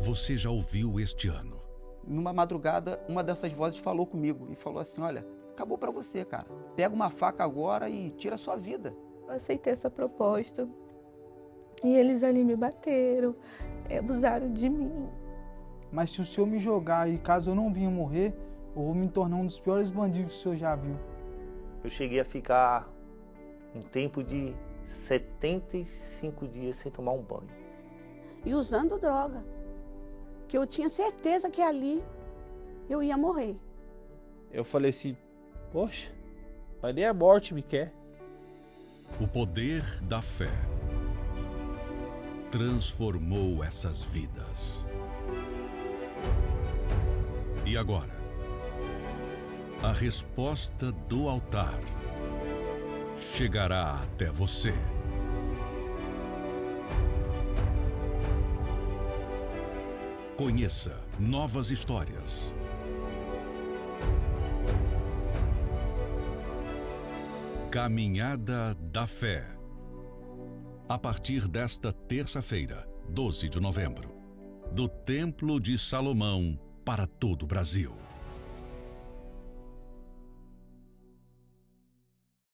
você já ouviu este ano. Numa madrugada, uma dessas vozes falou comigo e falou assim: olha, acabou pra você, cara. Pega uma faca agora e tira a sua vida. Eu aceitei essa proposta e eles ali me bateram, abusaram de mim. Mas se o senhor me jogar e caso eu não venha morrer, eu vou me tornar um dos piores bandidos que o senhor já viu. Eu cheguei a ficar um tempo de 75 dias sem tomar um banho. E usando droga, que eu tinha certeza que ali eu ia morrer. Eu falei assim, poxa, mas nem a morte me quer. O poder da fé transformou essas vidas. E agora, a resposta do altar chegará até você. Conheça novas histórias. Caminhada da Fé. A partir desta terça-feira, 12 de novembro, do Templo de Salomão para todo o Brasil.